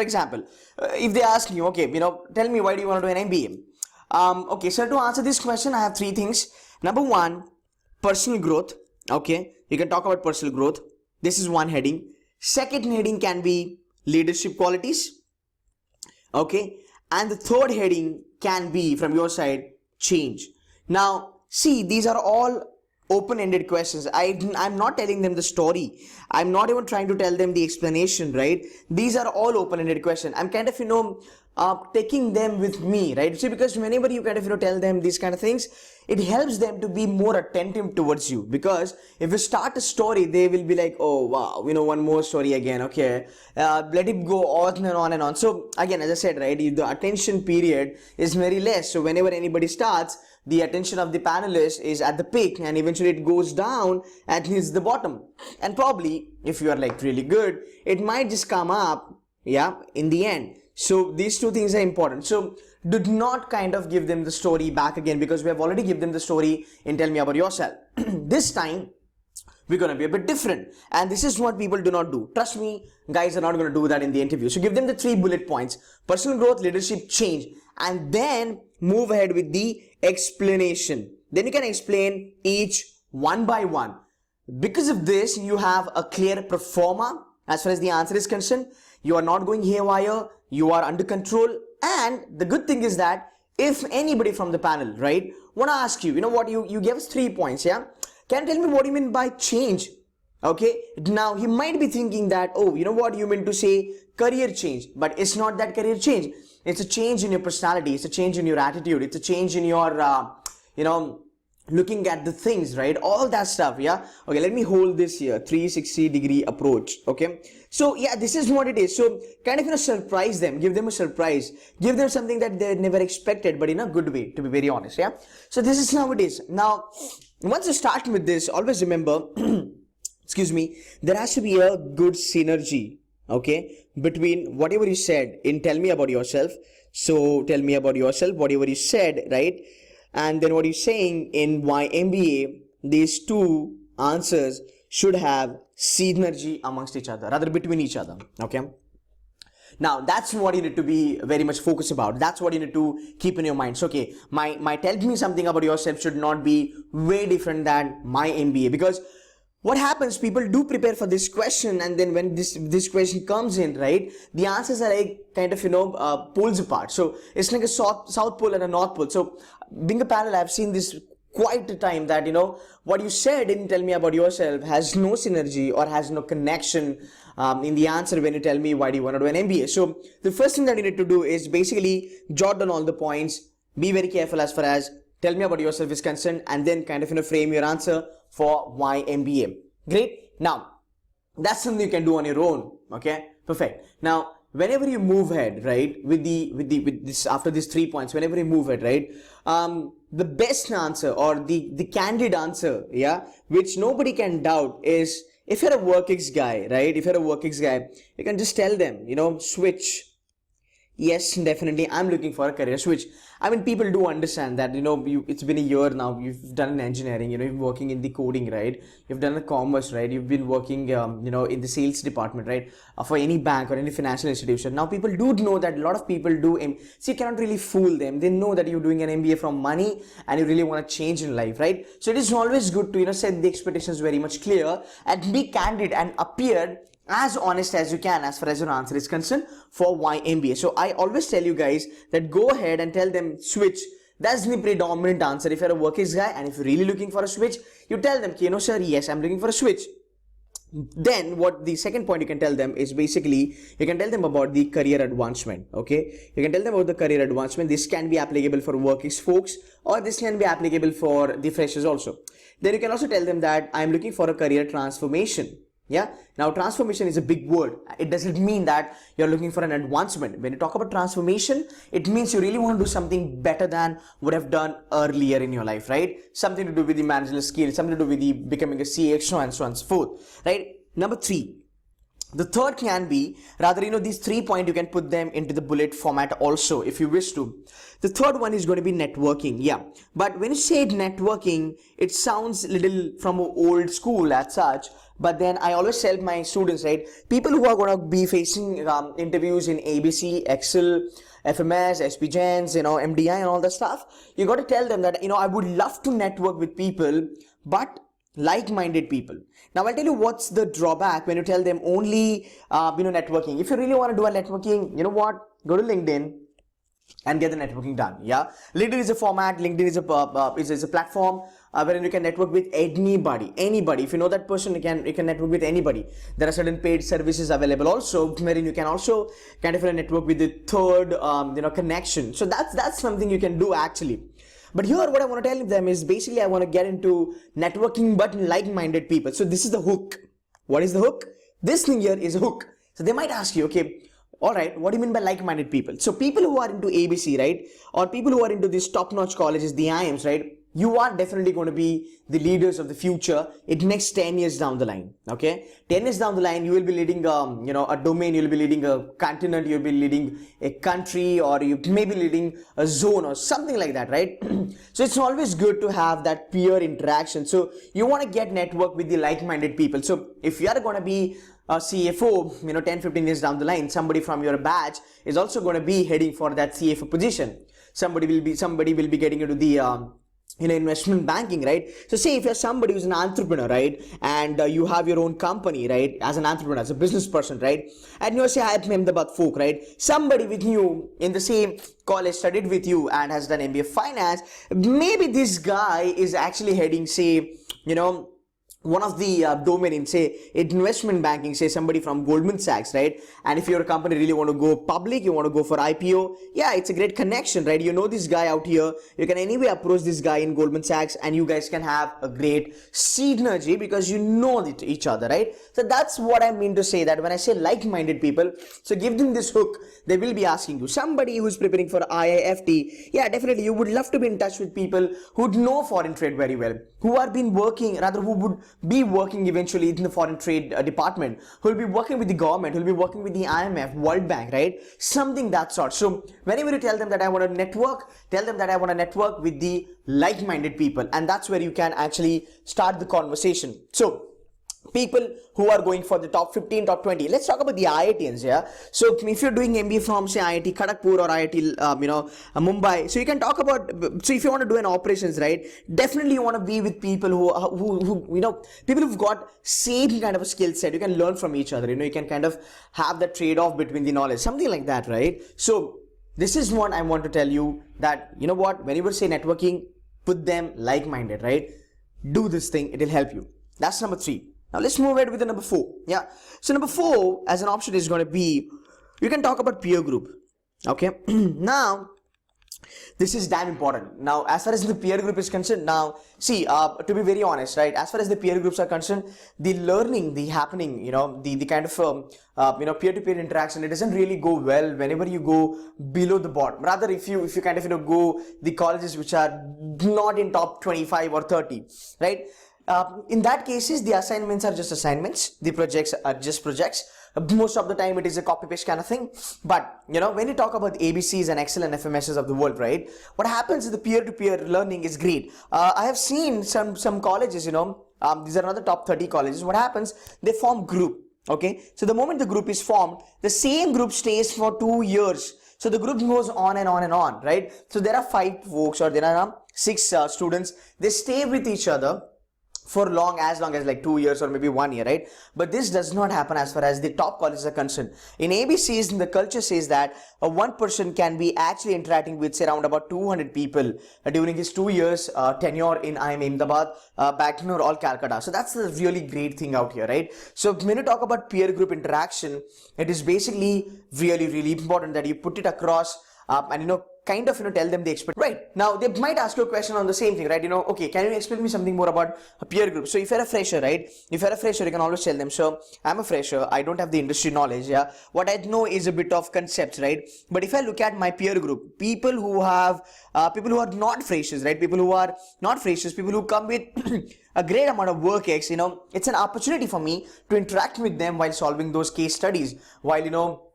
For example, if they ask you, okay, tell me why do you want to do an MBA? Okay, so to answer this question, I have three things. Number one, personal growth. Okay, you can talk about personal growth. This is one heading. Second heading can be leadership qualities. Okay, and the third heading can be from your side change. Now, see, these are all open-ended questions. I'm not telling them the story. I'm not even trying to tell them the explanation, right? These are all open-ended questions. I'm kind of, taking them with me, right? See, because whenever you kind of, tell them these kind of things, it helps them to be more attentive towards you. Because if you start a story, they will be like, oh, wow, one more story again. Okay, let it go on and on and on. So again, as I said, right, the attention period is very less. So whenever anybody starts, the attention of the panelist is at the peak, and eventually it goes down and hits the bottom. And probably if you are like really good, it might just come up, yeah, in the end. So these two things are important. So do not kind of give them the story back again, because we have already given them the story in Tell Me About Yourself. This time we're going to be a bit different, and this is what people do not do. Trust me, guys are not going to do that in the interview. So give them the 3 bullet points: personal growth, leadership, change, and then move ahead with the explanation. Then you can explain each one by one. Because of this, you have a clear pro forma as far as the answer is concerned. You are not going haywire, you are under control. And the good thing is that if anybody from the panel, right, want to ask you, what, you gave us 3 points, yeah, can you tell me what you mean by change? Okay, now he might be thinking that, oh, what you meant to say career change, but it's not that career change. It's a change in your personality, it's a change in your attitude, it's a change in your looking at the things, right? All that stuff. Yeah, okay, let me hold this here, 360-degree approach. Okay, so yeah, this is what it is. So kind of surprise them, give them a surprise, give them something that they never expected, but in a good way, to be very honest. Yeah, so this is how it is. Now once you start with this, always remember excuse me, there has to be a good synergy, okay, between whatever you said in Tell Me About Yourself. So tell me about yourself, whatever you said, right, and then what you're saying in Why MBA. These two answers should have synergy amongst each other, rather between each other. Okay, now that's what you need to be very much focused about. That's what you need to keep in your mind. So okay, my tell me something about yourself should not be way different than my MBA. Because what happens, people do prepare for this question, and then when this question comes in, right, the answers are like kind of poles apart. So it's like a south pole and a north pole. So being a parallel, I've seen this quite a time that what you said in Tell Me About Yourself has no synergy or has no connection in the answer when you tell me why do you want to do an MBA. So the first thing that you need to do is basically jot down all the points, be very careful as far as Tell Me About Yourself is concerned, and then kind of frame your answer for why MBA. Great. Now that's something you can do on your own. Okay, perfect. Now whenever you move ahead, right, with this, after these 3 points, whenever you move ahead, right, the best answer or the candid answer, yeah, which nobody can doubt, is if you're a WorkX guy, right, if you're a WorkX guy, you can just tell them, switch. Yes, definitely, I'm looking for a career switch. I mean, people do understand that, it's been a year now, you've done in engineering, you're working in the coding, right? You've done the commerce, right? You've been working, in the sales department, right? For any bank or any financial institution. Now, people do know that a lot of people do, so you cannot really fool them. They know that you're doing an MBA from money and you really want to change in life, right? So it is always good to, set the expectations very much clear and be candid and appear as honest as you can as far as your answer is concerned for why MBA. So I always tell you guys that go ahead and tell them switch. That's the predominant answer. If you're a WorkX guy and if you're really looking for a switch, you tell them, sir, yes, I'm looking for a switch. Then what the second point you can tell them is basically, you can tell them about the career advancement. Okay, you can tell them about the career advancement. This can be applicable for WorkX folks, or this can be applicable for the freshers also. Then you can also tell them that I'm looking for a career transformation. Yeah, now transformation is a big word. It doesn't mean that you're looking for an advancement. When you talk about transformation, it means you really want to do something better than what I've done earlier in your life, right? Something to do with the managerial skills, something to do with the becoming a CX, so on and so forth, right? Number 3, The third can be, rather, these 3 points, you can put them into the bullet format also if you wish to. The third one is going to be networking. Yeah. But when you say networking, it sounds a little from old school as such. But then I always tell my students, right, people who are going to be facing interviews in ABC, Excel, FMS, SPGens, MDI and all that stuff, you got to tell them that, I would love to network with people, but like-minded people. Now I'll tell you what's the drawback when you tell them only networking. If you really want to do a networking, you know what, go to LinkedIn and get the networking done. Yeah, LinkedIn is a format, LinkedIn is a platform wherein you can network with anybody. If you know that person, you can network with anybody. There are certain paid services available also, wherein you can also kind of network with the third connection. So that's something you can do actually. But here what I want to tell them is basically I want to get into networking but like-minded people. So this is the hook. What is the hook? This thing here is a hook. So they might ask you, okay, all right, what do you mean by like-minded people? So people who are into ABC, right? Or people who are into these top-notch colleges, the IIMs, right? You are definitely going to be the leaders of the future in next 10 years down the line. Okay, 10 years down the line, you will be leading a domain, you'll be leading a continent, you'll be leading a country, or you may be leading a zone or something like that, right? So it's always good to have that peer interaction. So you want to get network with the like-minded people. So if you are going to be a CFO, 10-15 years down the line, somebody from your batch is also going to be heading for that CFO position. Somebody will be getting into the investment banking, right? So say if you're somebody who's an entrepreneur, right, and you have your own company, right, as an entrepreneur, as a business person, right, and you say I'm Ahmedabad folk, right, somebody with you in the same college studied with you and has done MBA finance, maybe this guy is actually heading, say, one of the domain in, say, investment banking, say somebody from Goldman Sachs, right? And if your company really want to go public, you want to go for IPO, yeah, it's a great connection, right? You know this guy out here, you can anyway approach this guy in Goldman Sachs and you guys can have a great synergy because you know each other, right? So that's what I mean to say, that when I say like-minded people, so give them this hook, they will be asking you. Somebody who's preparing for IIFT, yeah, definitely you would love to be in touch with people who know foreign trade very well, who are been working, rather who would be working eventually in the foreign trade department, who will be working with the government, who will be working with the IMF, World Bank, right? Something that sort. So whenever you tell them that I want to network, tell them that I want to network with the like-minded people, and that's where you can actually start the conversation. So people who are going for the top 15, top 20. Let's talk about the IITians, yeah? So if you're doing MBA from, say, IIT Kharagpur or IIT, Mumbai, so you can talk about, so if you want to do an operations, right, definitely you want to be with people who people who've got same kind of a skill set. You can learn from each other, you can kind of have that trade-off between the knowledge, something like that, right? So this is what I want to tell you, that, whenever say networking, put them like-minded, right? Do this thing, it will help you. That's number 3. Now let's move ahead with the number 4. Yeah. So number 4 as an option is going to be, you can talk about peer group. Okay. Now, this is damn important. Now, as far as the peer group is concerned, now, see, to be very honest, right, as far as the peer groups are concerned, the learning, the happening, the kind of, peer-to-peer interaction, it doesn't really go well whenever you go below the bottom. Rather, if you kind of, go the colleges which are not in top 25 or 30, right? In that cases, the assignments are just assignments, the projects are just projects. Most of the time it is a copy-paste kind of thing. But, when you talk about ABCs and Excel and FMSs of the world, right, what happens is the peer-to-peer learning is great. I have seen some colleges, these are another top 30 colleges. What happens? They form group, okay? So the moment the group is formed, the same group stays for 2 years. So the group goes on and on and on, right? So there are 5 folks or there are 6 students. They stay with each other for as long as like 2 years or maybe 1 year, right? But this does not happen as far as the top colleges are concerned. In ABCs, the culture says that one person can be actually interacting with, say, around about 200 people during his 2 years tenure in IIMA Ahmedabad, Bangalore or Calcutta. So that's a really great thing out here, right? So when you talk about peer group interaction, it is basically really, really important that you put it across and kind of, tell them the expect. Right. Now, they might ask you a question on the same thing, right? Okay, can you explain me something more about a peer group? So if you're a fresher, right? If you're a fresher, you can always tell them, so I'm a fresher, I don't have the industry knowledge, yeah. What I know is a bit of concepts, right? But if I look at my peer group, people who are not freshers, right? People who are not freshers, people who come with a great amount of work ex, it's an opportunity for me to interact with them while solving those case studies, while,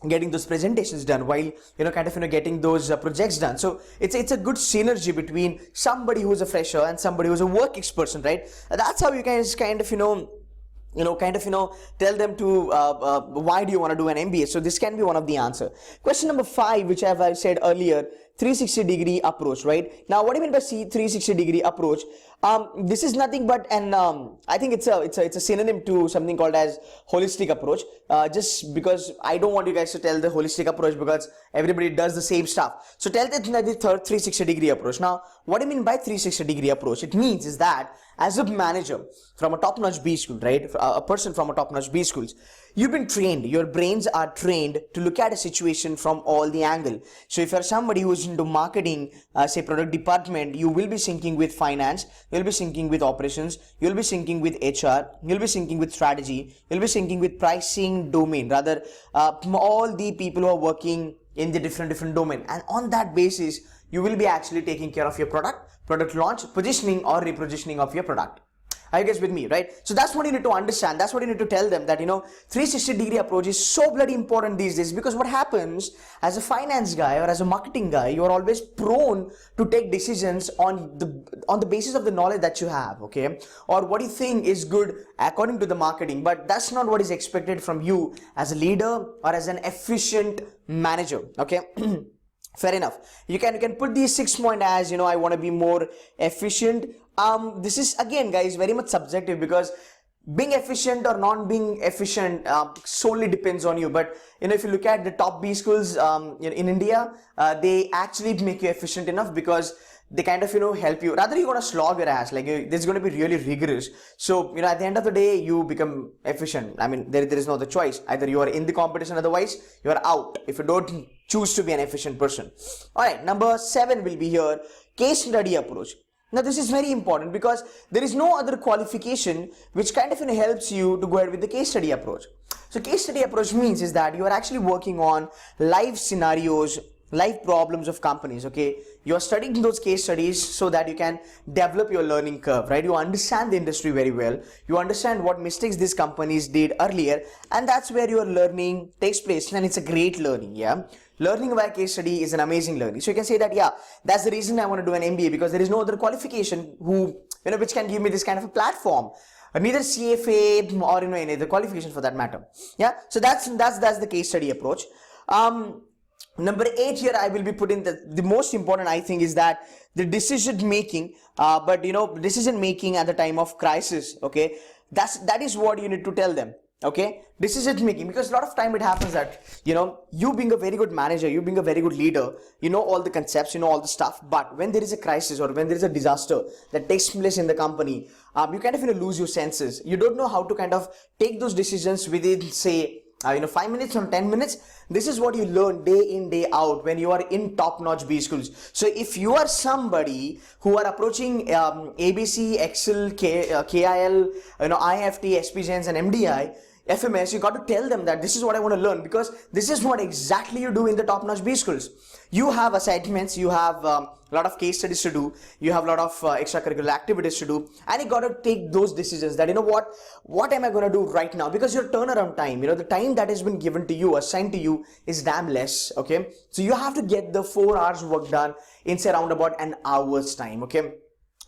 getting those presentations done, while getting those projects done. So it's a good synergy between somebody who's a fresher and somebody who's a work person, right? That's how you guys tell them to why do you want to do an MBA. So this can be one of the answer. Question number 5, which I've said earlier, 360-degree approach, right? Now, what do you mean by 360-degree approach? This is nothing but an I think it's a synonym to something called as holistic approach. Just because I don't want you guys to tell the holistic approach, because everybody does the same stuff. So tell them the third 360-degree approach. Now, what do you mean by 360-degree approach? It means is that as a manager from a top-notch B school, right? A person from a top-notch B schools, you've been trained, your brains are trained to look at a situation from all the angle. So if you're somebody who's into marketing, say product department, you will be syncing with finance, you'll be syncing with operations, you'll be syncing with HR, you'll be syncing with strategy, you'll be syncing with pricing domain, rather all the people who are working in the different domain. And on that basis, you will be actually taking care of your product launch, positioning or repositioning of your product. Are you guys with me, right? So that's what you need to understand. That's what you need to tell them, that 360-degree approach is so bloody important these days, because what happens as a finance guy or as a marketing guy, you are always prone to take decisions on the basis of the knowledge that you have, okay, or what you think is good according to the marketing. But that's not what is expected from you as a leader or as an efficient manager, okay? Fair enough. You can put these 6 points as, I want to be more efficient. This is again, guys, very much subjective, because being efficient or not being efficient solely depends on you. But if you look at the top B schools in India, they actually make you efficient enough, because they kind of help you. Rather, you're gonna slog your ass, like this is gonna be really rigorous. So at the end of the day, you become efficient. I mean, there is no other choice. Either you are in the competition, otherwise you are out if you don't choose to be an efficient person. All right, number 7 will be here, case study approach. Now this is very important, because there is no other qualification which kind of helps you to go ahead with the case study approach. So case study approach means is that you are actually working on live scenarios, live problems of companies, okay? You are studying those case studies so that you can develop your learning curve, right? You understand the industry very well. You understand what mistakes these companies did earlier, and that's where your learning takes place, and it's a great learning, yeah? Learning via case study is an amazing learning. So you can say that, yeah, that's the reason I want to do an MBA, because there is no other qualification which can give me this kind of a platform. Neither CFA or any other qualification for that matter. Yeah, so that's the case study approach. Number 8 here, I will be putting the most important, I think, is that the decision making, decision making at the time of crisis, okay? That is what you need to tell them, okay? Decision making, because a lot of time it happens that, you being a very good manager, you being a very good leader, you know all the concepts, you know all the stuff, but when there is a crisis or when there is a disaster that takes place in the company, you kind of lose your senses. You don't know how to kind of take those decisions within, say, 5 minutes or 10 minutes. This is what you learn day in, day out when you are in top-notch B schools. So if you are somebody who are approaching ABC, Excel, KIL, IFT, SPGens and MDI, FMS, you got to tell them that this is what I want to learn, because this is what exactly you do in the top-notch B schools. You have assignments, you have a lot of case studies to do, you have a lot of extracurricular activities to do, and you got to take those decisions that, what am I going to do right now? Because your turnaround time, the time that has been given to you, assigned to you, is damn less, okay? So you have to get the 4 hours work done in, say, around about an hour's time, okay?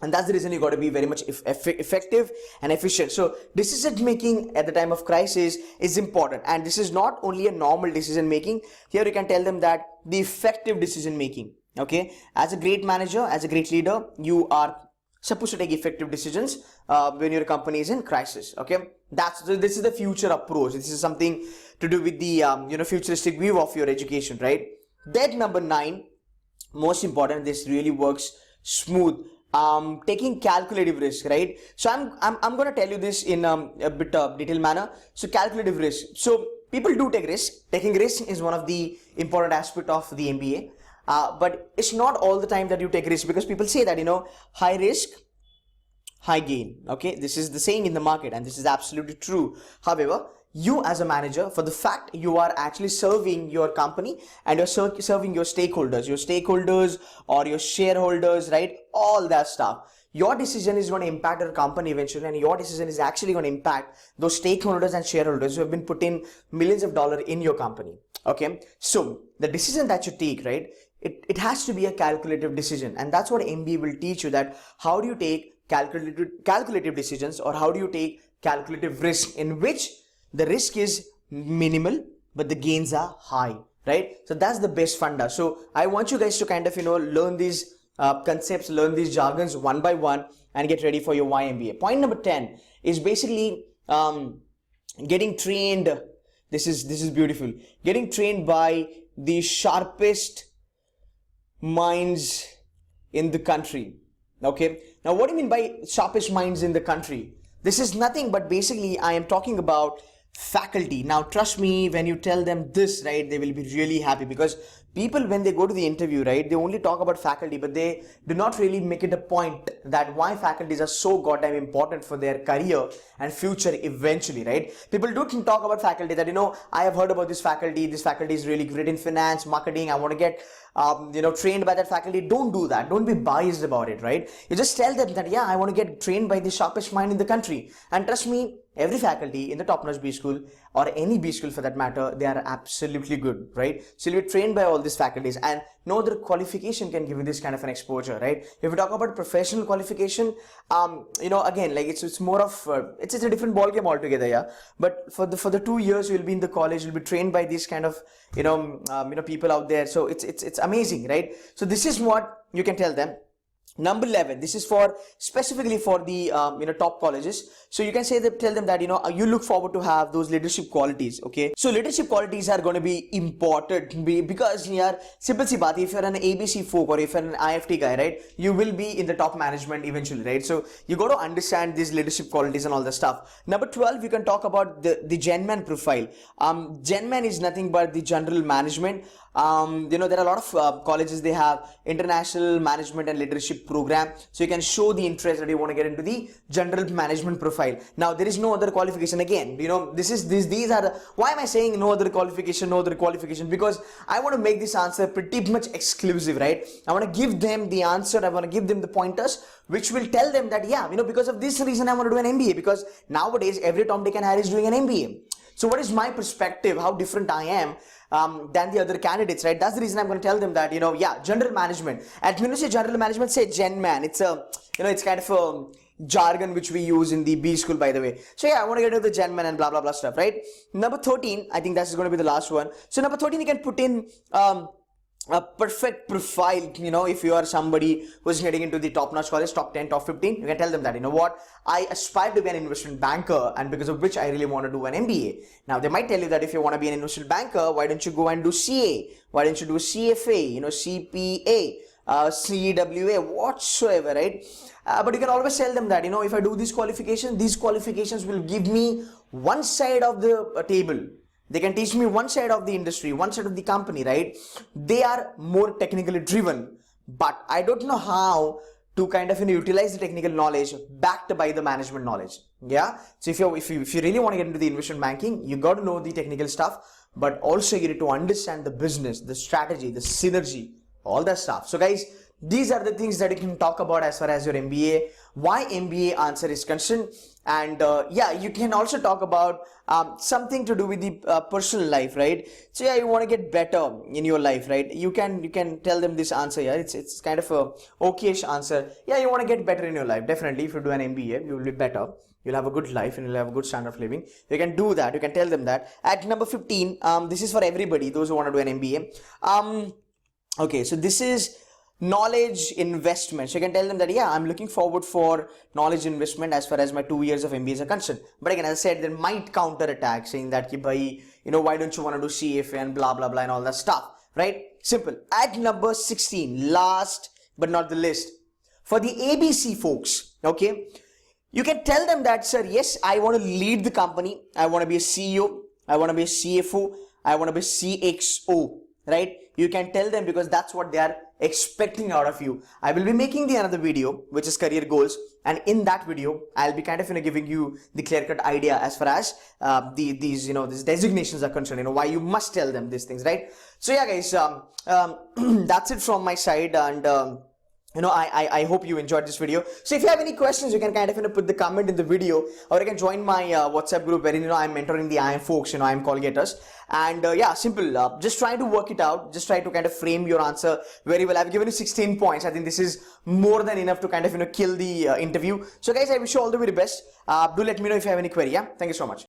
And that's the reason you got to be very much effective and efficient. So decision making at the time of crisis is important. And this is not only a normal decision making. Here you can tell them that the effective decision making, okay? As a great manager, as a great leader, you are supposed to take effective decisions when your company is in crisis, okay? This is the future approach. This is something to do with the futuristic view of your education, right? Then number 9, most important, this really works smooth. Taking calculative risk, right? So I'm going to tell you this in a bit of detailed manner. So calculative risk. So people do take risk. Taking risk is one of the important aspect of the MBA. but it's not all the time that you take risk, because people say that, high risk, high gain. Okay, this is the saying in the market, and this is absolutely true. However, you as a manager, for the fact you are actually serving your company and you're serving your stakeholders or your shareholders, right? All that stuff. Your decision is going to impact your company eventually, and your decision is actually going to impact those stakeholders and shareholders who have been put in millions of dollars in your company. Okay, so the decision that you take, right, it has to be a calculative decision, and that's what MBA will teach you, that how do you take calculative decisions, or how do you take calculative risk, in which the risk is minimal but the gains are high, right? So that's the best funda. So I want you guys to kind of learn these concepts, learn these jargons one by one, and get ready for your YMBA. Point number 10 is basically getting trained. This is beautiful. Getting trained by the sharpest minds in the country. Okay, now what do you mean by sharpest minds in the country? This is nothing but basically I am talking about faculty. Now trust me, when you tell them this, right, they will be really happy, because people, when they go to the interview, right, they only talk about faculty, but they do not really make it a point that why faculties are so goddamn important for their career and future eventually, right? People do talk about faculty, that I have heard about this faculty is really great in finance, marketing, I want to get trained by that faculty. Don't do that. Don't be biased about it, right? You just tell them that, yeah, I want to get trained by the sharpest mind in the country. And trust me, every faculty in the top-notch B school, or any B school for that matter, they are absolutely good, right? So you'll be trained by all these faculties, and no other qualification can give you this kind of an exposure, right? If we talk about professional qualification, again, like it's more of it's a different ball game altogether, yeah. But for the 2 years you'll be in the college, you'll be trained by these kind of people out there. So it's amazing, right? So this is what you can tell them. Number 11, this is for specifically for the top colleges. So you can tell them that you look forward to have those leadership qualities. Okay, so leadership qualities are going to be important, because simple si baat, if you're an ABC folk or if you're an IFT guy, right, you will be in the top management eventually, right? So you got to understand these leadership qualities and all the stuff. Number 12, you can talk about the Genman profile. Genman is nothing but the general management. There are a lot of colleges, they have international management and leadership program, so you can show the interest that you want to get into the general management profile. Now there is no other qualification. Again, these are why am I saying no other qualification, because I want to make this answer pretty much exclusive, right? I want to give them the answer, I want to give them the pointers which will tell them that, yeah, because of this reason I want to do an MBA, because nowadays every Tom, Dick and Harry is doing an MBA. So what is my perspective, how different I am than the other candidates, right? That's the reason I'm going to tell them that, general management. And when you say general management, say Gen Man. It's it's kind of a jargon which we use in the B school, by the way. So yeah, I want to get into the Gen Man and blah, blah, blah stuff, right? Number 13, I think that's going to be the last one. So number 13, you can put in a perfect profile. If you are somebody who's heading into the top-notch college, top 10, top 15, you can tell them that, what, I aspire to be an investment banker, and because of which I really want to do an MBA. Now they might tell you that if you want to be an investment banker, why don't you go and do CA? Why don't you do CFA, CPA, CWA, whatsoever, right? But you can always tell them that, if I do these qualifications will give me one side of the table. They can teach me one side of the industry, one side of the company, right? They are more technically driven, but I don't know how to kind of utilize the technical knowledge backed by the management knowledge. Yeah. So if you really want to get into the investment banking, you got to know the technical stuff, but also you need to understand the business, the strategy, the synergy, all that stuff. So guys, these are the things that you can talk about as far as your MBA, why MBA answer is concerned. And you can also talk about something to do with the personal life, right? So yeah, you want to get better in your life, right? You can tell them this answer. Yeah, it's kind of a okayish answer. Yeah, you want to get better in your life. Definitely, if you do an MBA, you will be better. You'll have a good life and you'll have a good standard of living. You can do that. You can tell them that. At number 15, this is for everybody, those who want to do an MBA. Okay, so this is knowledge investment. So you can tell them that, yeah, I'm looking forward for knowledge investment as far as my 2 years of MBA are concerned. But again, as I said, there might counter attack saying that, why don't you want to do CFA and blah, blah, blah and all that stuff, right? Simple. At number 16, last but not the least, for the ABC folks, okay, you can tell them that, sir, yes, I want to lead the company. I want to be a CEO. I want to be a CFO. I want to be a CXO, right? you can tell them, because that's what they are expecting out of you. I will be making the another video which is career goals, and in that video I'll be kind of giving you the clear-cut idea as far as these these designations are concerned, why you must tell them these things, right? So yeah guys, that's it from my side, and I hope you enjoyed this video. So if you have any questions, you can kind of put the comment in the video, or you can join my WhatsApp group wherein I'm mentoring the IIM folks, IIM colligators. And yeah, simple. Just try to work it out. Just try to kind of frame your answer very well. I've given you 16 points. I think this is more than enough to kind of kill the interview. So guys, I wish you all the very best. Do let me know if you have any query. Yeah, thank you so much.